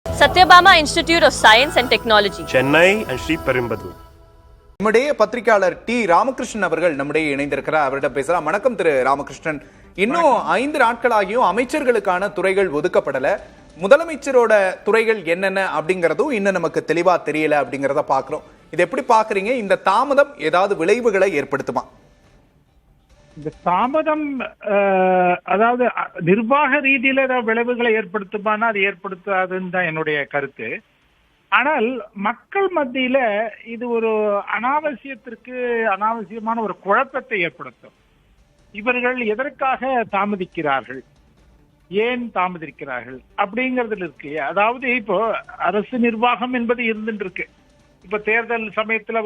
Satyabama Institute of Science and Technology, Chennai and Sri Perumbudur. நம்முடைய பத்திரிகையாளர் D Ramakrishnan அவர்கள் நம்முடைய இணைந்திருக்கிறார். அவரிடம் பேசலாம். வணக்கம் திரு ராமகிருஷ்ணன். இன்னும் 5 நாட்களாகியும் அமைச்சர்களுக்கான துறைகள் ஒதுக்கப்படல. முதலமைச்சரோட துறைகள் என்னென்ன அப்படிங்கறதும் இன்னும் நமக்கு தெளிவா தெரியல அப்படிங்கறத பாக்குறோம். இது எப்படி பாக்குறீங்க? இந்த தாமதம் ஏதாவது விளைவுகளை ஏற்படுத்துமா? இந்த தாமதம் அதாவது நிர்வாக ரீதியில ஏதாவது விளைவுகளை ஏற்படுத்துமானா அது ஏற்படுத்தாதுன்னு தான் என்னுடைய கருத்து. ஆனால் மக்கள் மத்தியில இது ஒரு அனாவசியமான ஒரு குழப்பத்தை ஏற்படுத்தும். இவர்கள் எதற்காக தாமதிக்கிறார்கள், ஏன் தாமதிக்கிறார்கள் அப்படிங்கறதுல இருக்கு. அதாவது இப்போ அரசு நிர்வாகம் என்பது இருந்துட்டு இருக்கு. இப்ப தேர்தல் சமயத்துல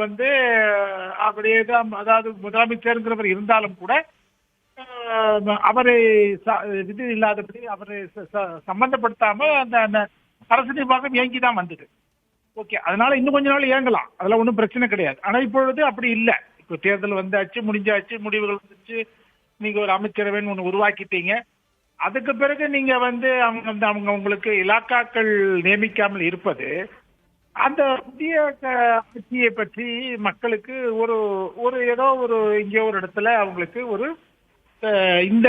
அப்படியே தான், அதாவது முதலமைச்சருங்கிறவர் இருந்தாலும் கூட அவரை இது இல்லாதபடி அவரை சம்பந்தப்படுத்தாம அந்த அரசு நிர்வாகம் இயங்கிதான் வந்தது. ஓகே, அதனால இன்னும் கொஞ்ச நாள் இயங்கலாம், அதெல்லாம் ஒன்றும் பிரச்சனை கிடையாது. ஆனா இப்பொழுது அப்படி இல்லை. இப்போ தேர்தல் வந்தாச்சு, முடிஞ்சாச்சு, முடிவுகள் வந்துச்சு, நீங்க ஒரு அமைச்சரவைன்னு ஒண்ணு உருவாக்கிட்டீங்க. அதுக்கு பிறகு நீங்க அவங்க உங்களுக்கு இலாக்காக்கள் நியமிக்காமல் இருப்பது அந்த புதிய ஆட்சியை பற்றி மக்களுக்கு ஒரு ஏதோ ஒரு இங்கே ஒரு இடத்துல அவங்களுக்கு ஒரு இந்த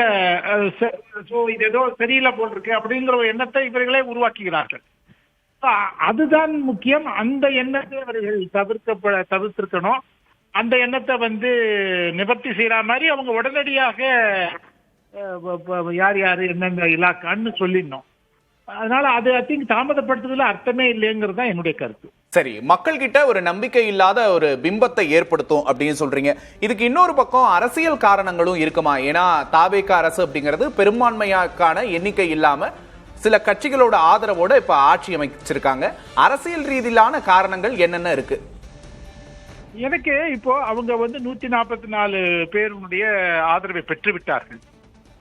இது ஏதோ சரியில்லை போல் இருக்கு அப்படிங்கிற ஒரு எண்ணத்தை இவர்களே உருவாக்குகிறார்கள். அதுதான் முக்கியம். அந்த எண்ணத்தை அவர்கள் தவிர்த்திருக்கணும். அந்த எண்ணத்தை நிவர்த்தி செய்யற மாதிரி அவங்க உடனடியாக யார் எந்தெந்த இலாக்கான்னு சொல்லிடணும். அதனால அது ஐ திங்க் தாமதப்படுத்துறதுல அர்த்தமே இல்லைங்கிறது தான் என்னுடைய கருத்து. சரி, மக்கள் கிட்ட ஒரு நம்பிக்கை இல்லாத ஒரு பிம்பத்தை ஏற்படுத்தும் அப்படின்னு சொல்றீங்க. இதுக்கு இன்னொரு பக்கம் அரசியல் காரணங்களும் இருக்குமா? ஏன்னா தாவேக அரசு அப்படிங்கிறது பெரும்பான்மையாக்கான எண்ணிக்கை இல்லாம சில கட்சிகளோட ஆதரவோட இப்ப ஆட்சி அமைச்சிருக்காங்க. அரசியல் ரீதியிலான காரணங்கள் என்னென்ன இருக்கு? எனக்கு இப்போ அவங்க 144 பேருடைய ஆதரவை பெற்று விட்டார்கள்.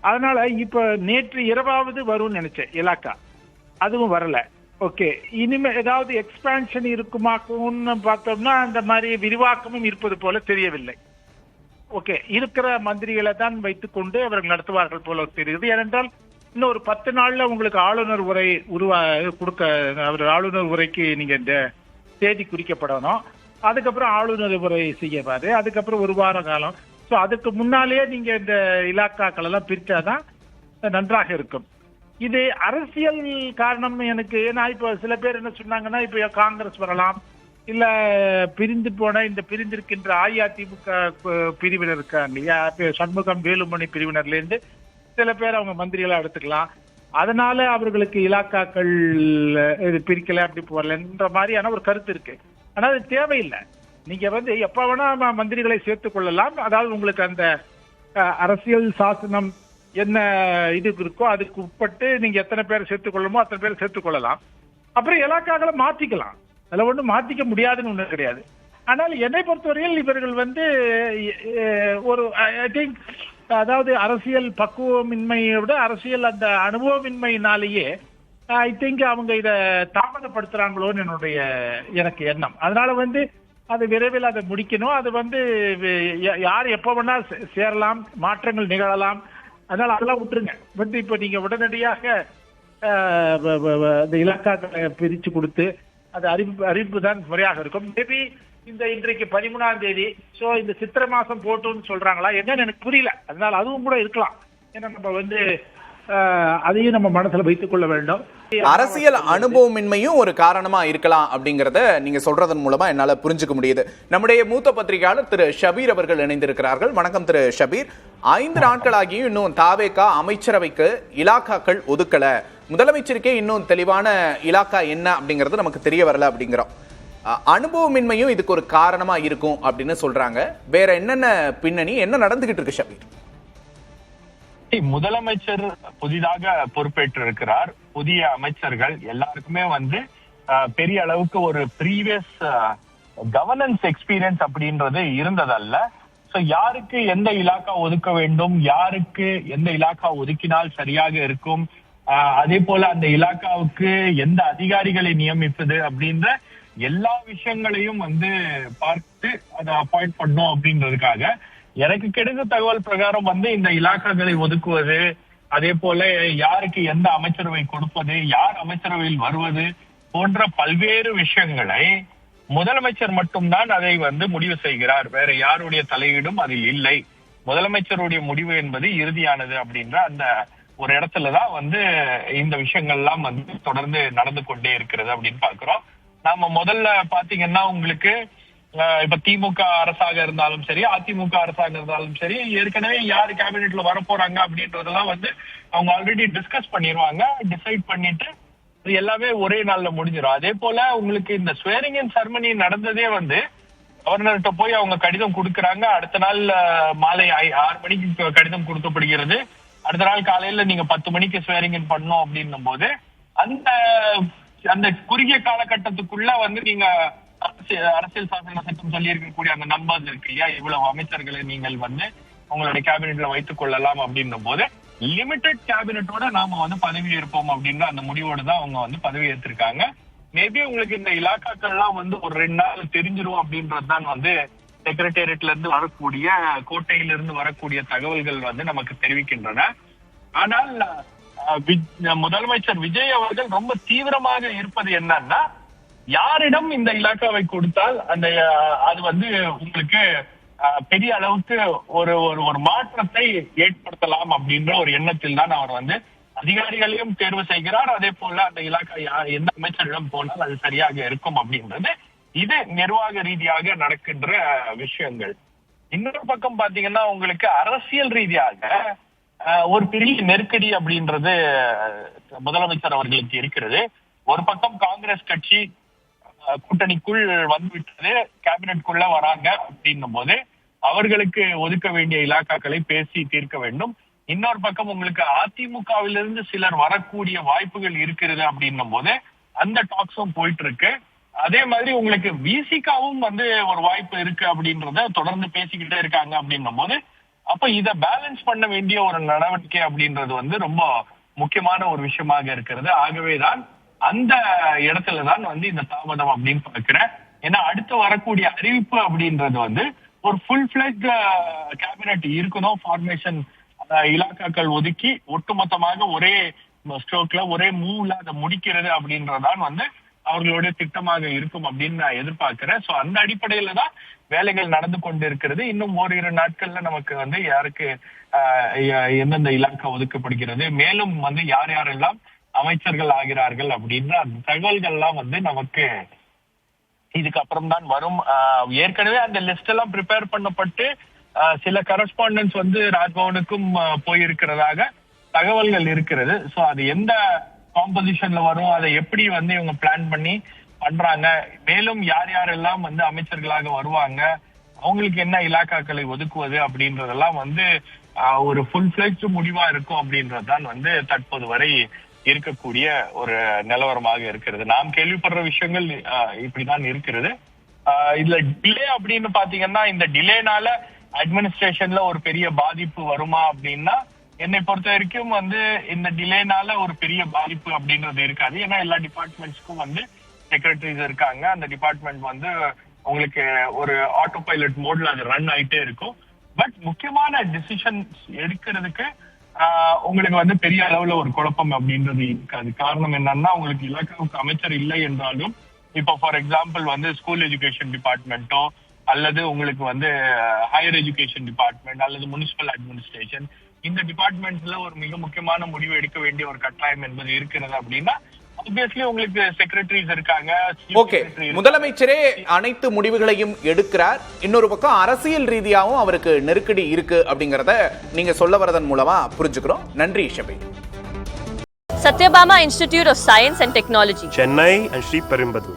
அதனால இப்ப நேற்று இரவாவது வரும்னு நினைச்சேன் இலாக்கா, அதுவும் வரல. ஓகே, இனிமே ஏதாவது எக்ஸ்பான்ஷன் இருக்குமாக்கும்னு பார்த்தோம்னா அந்த மாதிரி விரிவாக்கமும் இருப்பது போல தெரியவில்லை. ஓகே, இருக்கிற மந்திரிகளை தான் வைத்துக் கொண்டு அவர்கள் நடத்துவார்கள் போல தெரியுது. ஏனென்றால் இன்னும் ஒரு 10 நாள்ல உங்களுக்கு ஆளுநர் உரை ஆளுநர் உரைக்கு நீங்க இந்த தேதி குறிக்கப்படணும். அதுக்கப்புறம் ஆளுநர் உரை செய்யவாரு. அதுக்கப்புறம் ஒரு வார காலம். ஸோ அதுக்கு முன்னாலேயே நீங்க இந்த இலாக்காக்கள் எல்லாம் பிரிச்சாதான் நன்றாக இருக்கும். இது அரசியல் காரணம் எனக்கு. ஏன்னா இப்போ சில பேர் என்ன சொன்னாங்கன்னா, இப்போ காங்கிரஸ் வரலாம், இல்ல பிரிந்து போன இந்த பிரிந்திருக்கின்ற அஇஅதிமுக பிரிவினர் இருக்காங்க இல்லையா, சண்முகம் வேலுமணி பிரிவினர்ல இருந்து சில பேர் அவங்க மந்திரிகளா எடுத்துக்கலாம். அதனால அவர்களுக்கு இலாக்காக்கள் இது பிரிக்கல, அப்படி போறலன்ற மாதிரியான ஒரு கருத்து இருக்கு. ஆனா அது தேவையில்லை. நீங்க எப்ப வேணா மந்திரிகளை சேர்த்துக் கொள்ளலாம். அதாவது உங்களுக்கு அந்த அரசியல் சாசனம் என்ன இது இருக்கோ அதுக்கு உட்பட்டு நீங்க எத்தனை பேரை சேர்த்துக் கொள்ளணுமோ அத்தனை பேரை சேர்த்துக் கொள்ளலாம். அப்புறம் இலாக்காக்களை மாத்திக்கலாம். அதில் ஒன்றும் மாத்திக்க முடியாதுன்னு ஒண்ணு கிடையாது. ஆனால் என்னை பொறுத்தவரையில் இவர்கள் ஒரு ஐ திங்க், அதாவது அரசியல் பக்குவமின்மையை விட அரசியல் அந்த அனுபவமின்மையினாலேயே ஐ திங்க் அவங்க இதை தாமதப்படுத்துறாங்களோன்னு எனக்கு எண்ணம். அதனால அது விரைவில் அதை முடிக்கணும். அது யார் எப்ப வேணா சேரலாம், மாற்றங்கள் நிகழலாம். அதனால அதெல்லாம் விட்டுருங்க. இப்ப நீங்க உடனடியாக இந்த இலாக்காக்களை பிரிச்சு கொடுத்து அது அறிவிப்பு தான் முறையாக இருக்கும். மேபி இன்றைக்கு 13ஆம் தேதி, சோ இந்த சித்திரை மாசம் போட்டுன்னு சொல்றாங்களா என்னன்னு எனக்கு புரியல. அதனால அதுவும் கூட இருக்கலாம். ஏன்னா நம்ம அதையும் நம்ம மனசுல வைத்துக் கொள்ள வேண்டும். அரசியல் அனுபவமின்மையும் ஒரு காரணமா இருக்கலாம் அப்படிங்கறத நீங்க சொல்றதன் மூலமா என்னால புரிஞ்சுக்க முடியுது. நம்முடைய மூத்த பத்திரிகையாளர் திரு ஷபீர் அவர்கள் இணைந்திருக்கிறார்கள். வணக்கம் திரு ஷபீர். 5 நாட்களாகியும் இன்னும் தாவேக அமைச்சரவைக்கு இலாக்காக்கள் ஒதுக்கல, முதலமைச்சருக்கே இன்னும் தெளிவான இலாக்கா என்ன அப்படிங்கறது நமக்கு தெரிய வரல அப்படிங்கிறோம். அனுபவமின்மையும் இதுக்கு ஒரு காரணமா இருக்கும் அப்படின்னு சொல்றாங்க. வேற என்னென்ன பின்னணி, என்ன நடந்துகிட்டு இருக்கு ஷபீர்? முதலமைச்சர் புதிதாக பொறுப்பேற்று இருக்கிறார். புதிய அமைச்சர்கள் எல்லாருக்குமே பெரிய அளவுக்கு ஒரு ப்ரீவியஸ் கவர்னன்ஸ் எக்ஸ்பீரியன்ஸ் அப்படின்றது இருந்ததல்ல. சோ யாருக்கு எந்த இலாக்கா ஒதுக்க வேண்டும், யாருக்கு எந்த இலாக்கா ஒதுக்கினால் சரியாக இருக்கும், அதே போல அந்த இலாக்காவுக்கு எந்த அதிகாரிகளை நியமிப்பது அப்படின்ற எல்லா விஷயங்களையும் பார்த்து அதை அப்பாயிண்ட் பண்ணும் அப்படின்றதுக்காக எனக்கு கிடைத்த தகவல் பிரகாரம் இந்த இலாக்காக்களை ஒதுக்குவது, அதே போல யாருக்கு எந்த அமைச்சரவை கொடுப்பது, யார் அமைச்சரவையில் வருவது, போன்ற பல்வேறு விஷயங்களை முதலமைச்சர் மட்டும்தான் அதை வந்து முடிவு செய்கிறார். வேற யாருடைய தலையீடும் அதில் இல்லை. முதலமைச்சருடைய முடிவு என்பது இறுதியானது அப்படின்ற அந்த ஒரு இடத்துலதான் வந்து இந்த விஷயங்கள்லாம் வந்து தொடர்ந்து நடந்து கொண்டே இருக்கிறது அப்படின்னு பாக்குறோம். நாம முதல்ல பாத்தீங்கன்னா உங்களுக்கு இப்ப திமுக அரசாக இருந்தாலும் சரி, அதிமுக அரசாக இருந்தாலும் சரி, ஏற்கனவே யாரு கேபினெட்ல வரப்போறாங்க அப்படின்றதெல்லாம் வந்து அவங்க ஆல்ரெடி டிஸ்கஸ் பண்ணிடுவாங்க. டிசைட் பண்ணிட்டு இது எல்லாமே ஒரே நாள்ல முடிஞ்சிடும். அதே போல உங்களுக்கு இந்த ஸ்வேரிங் இன் செரமனி நடந்ததே வந்து கவர்னர்கிட்ட போய் அவங்க கடிதம் கொடுக்கறாங்க. அடுத்த நாள் மாலை 6 மணிக்கு கடிதம் கொடுக்கப்படுகிறது. அடுத்த நாள் காலையில நீங்க 10 மணிக்கு ஸ்வேரிங் இன் பண்ணணும் அப்படின்னும் போது அந்த குறுகிய காலகட்டத்துக்குள்ள வந்து நீங்க அரசியல் சாசன சட்டம் சொல்லி இருக்கக்கூடிய அந்த நம்பர்ஸ் இருக்கு இல்லையா, இவ்வளவு அமைச்சர்களை நீங்கள் வந்து உங்களுடைய கேபினெட்ல வைத்துக் கொள்ளலாம் அப்படின்னும் போது லிமிடெட் கேபினெட்டோட நாம வந்து பதவி ஏற்போம் அப்படின்ற அந்த முடிவோட தான் அவங்க வந்து பதவி ஏற்றிருக்காங்க. மேபி உங்களுக்கு இந்த இலாக்காக்கள் எல்லாம் வந்து ஒரு 2 நாள் தெரிஞ்சிரும் அப்படின்றதுதான் வந்து செக்ரட்டேரியட்ல இருந்து வரக்கூடிய, கோட்டையிலிருந்து வரக்கூடிய தகவல்கள் வந்து நமக்கு தெரிவிக்கின்றன. ஆனால் முதலமைச்சர் விஜய் அவர்கள் ரொம்ப தீவிரமாக இருப்பது என்னன்னா, யாரிடம் இந்த இலாக்காவை கொடுத்தால் அது வந்து உங்களுக்கு பெரிய அளவுக்கு ஒரு மாற்றத்தை ஏற்படுத்தலாம் அப்படின்ற ஒரு எண்ணத்தில் தான் அவர் வந்து அதிகாரிகளையும் தேர்வு செய்கிறார். அதே போல அந்த இலாக்கா எந்த அமைச்சரிடம் போனால் அது சரியாக இருக்கும் அப்படின்றது இது நிர்வாக ரீதியாக நடக்கின்ற விஷயங்கள். இன்னொரு பக்கம் பாத்தீங்கன்னா உங்களுக்கு அரசியல் ரீதியாக ஒரு பெரிய நெருக்கடி அப்படின்றது முதலமைச்சர் அவர்களுக்கு இருக்கிறது. ஒரு பக்கம் காங்கிரஸ் கட்சி கூட்டணிக்குள் வந்துவிட்டது, கேபினெட்குள்ள வராங்க அப்படின்னும் போது அவர்களுக்கு ஒதுக்க வேண்டிய இலாக்காக்களை பேசி தீர்க்க வேண்டும். இன்னொரு பக்கம் உங்களுக்கு அதிமுகவிலிருந்து சிலர் வரக்கூடிய வாய்ப்புகள் இருக்கிறது அப்படின்னும் போது அந்த டாக்ஸும் போயிட்டு இருக்கு. அதே மாதிரி உங்களுக்கு விசிகாவும் வந்து ஒரு வாய்ப்பு இருக்கு அப்படின்றத தொடர்ந்து பேசிக்கிட்டே இருக்காங்க அப்படின்னும் போது அப்ப இத பேலன்ஸ் பண்ண வேண்டிய ஒரு நடவடிக்கை அப்படின்றது வந்து ரொம்ப முக்கியமான ஒரு விஷயமாக இருக்கிறது. ஆகவேதான் அந்த இடத்துலதான் வந்து இந்த தாமதம் அப்படின்னு பாக்குறேன். ஏன்னா அடுத்து வரக்கூடிய அறிவிப்பு அப்படின்றது வந்து ஒரு ஃபுல் ஃபிளெஜ்ட் கேபினெட் இருக்கணும், ஃபார்மேஷன் இலாக்காக்கள் ஒதுக்கி ஒட்டுமொத்தமாக ஒரே ஸ்ட்ரோக்ல ஒரே மூவ்ல அதை முடிக்கிறது அப்படின்றதான் வந்து அவர்களுடைய திட்டமாக இருக்கும் அப்படின்னு நான் எதிர்பார்க்கிறேன். சோ அந்த அடிப்படையில தான் வேலைகள் நடந்து கொண்டு இருக்கிறது. இன்னும் ஓரிரு நாட்கள்ல நமக்கு வந்து யாருக்கு எந்தெந்த இலாக்கா ஒதுக்கப்படுகிறது, மேலும் வந்து யார் யாரெல்லாம் அமைச்சர்கள் ஆகிறார்கள் அப்படின்ற அந்த தகவல்கள் எல்லாம் வந்து நமக்கு இதுக்கப்புறம் தான் வரும். ஏற்கனவே அந்த லிஸ்ட் எல்லாம் ப்ரிப்பேர் பண்ணப்பட்டு சில கரஸ்பாண்டன்ஸ் வந்து ராஜ்பவனுக்கும் போயிருக்கிறதாக தகவல்கள் இருக்கிறது. சோ அது எந்த காம்போசிஷன்ல வரும், அதை எப்படி வந்து இவங்க பிளான் பண்ணி பண்றாங்க, மேலும் யார் யாரெல்லாம் வந்து அமைச்சர்களாக வருவாங்க, அவங்களுக்கு என்ன இலாக்காக்களை ஒதுக்குவது அப்படின்றதெல்லாம் வந்து ஒரு ஃபுல் ஃபிளெஜ்ட் முடிவா இருக்கும் அப்படின்றதுதான் வந்து தற்போது வரை இருக்கக்கூடிய ஒரு நிலவரமாக இருக்கிறது. நாம் கேள்விப்படுற விஷயங்கள் இப்படிதான் இருக்கிறது. இதுல டிலே அப்படின்னு பாத்தீங்கன்னா இந்த டிலேனால அட்மினிஸ்ட்ரேஷன்ல ஒரு பெரிய பாதிப்பு வருமா அப்படின்னா என்னை பொறுத்த வரைக்கும் வந்து இந்த டிலேனால ஒரு பெரிய பாதிப்பு அப்படின்றது இருக்காது. ஏன்னா எல்லா டிபார்ட்மெண்ட்ஸ்க்கும் வந்து செக்ரட்டரிஸ் இருக்காங்க. அந்த டிபார்ட்மெண்ட் வந்து உங்களுக்கு ஒரு ஆட்டோ பைலட் மோட்ல அது ரன் ஆயிட்டே இருக்கும். பட் முக்கியமான டிசிஷன்ஸ் எடுக்கிறதுக்கு உங்களுக்கு வந்து பெரிய அளவுல ஒரு குழப்பம் அப்படின்றது இருக்காது. காரணம் என்னன்னா உங்களுக்கு இலாக்காவுக்கு அமைச்சர் இல்லை என்றாலும் இப்போ ஃபார் எக்ஸாம்பிள் வந்து ஸ்கூல் எஜுகேஷன் டிபார்ட்மெண்ட்டோ அல்லது உங்களுக்கு வந்து ஹையர் எஜுகேஷன் டிபார்ட்மெண்ட் அல்லது முனிசிபல் அட்மினிஸ்ட்ரேஷன், இந்த டிபார்ட்மெண்ட்ஸ்ல ஒரு மிக முக்கியமான முடிவு எடுக்க வேண்டிய ஒரு கட்டாயம் என்பது இருக்கிறது அப்படின்னா ஆப்வியஸ்லி உங்களுக்கு செக்ரட்டரிஸ் இருக்காங்க. ஓகே, முதலமைச்சரே அனைத்து முடிவுகளையும் எடுக்கிறார். இன்னொரு பக்கம் அரசியல் ரீதியாகவும் அவருக்கு நெருக்கடி இருக்கு அப்படிங்கறத நீங்க சொல்ல வரதன் மூலமா புரிஞ்சுக்கிறோம். நன்றி Shabir. Satyabama Institute of Science and Technology, Chennai and Sri Perumbudur.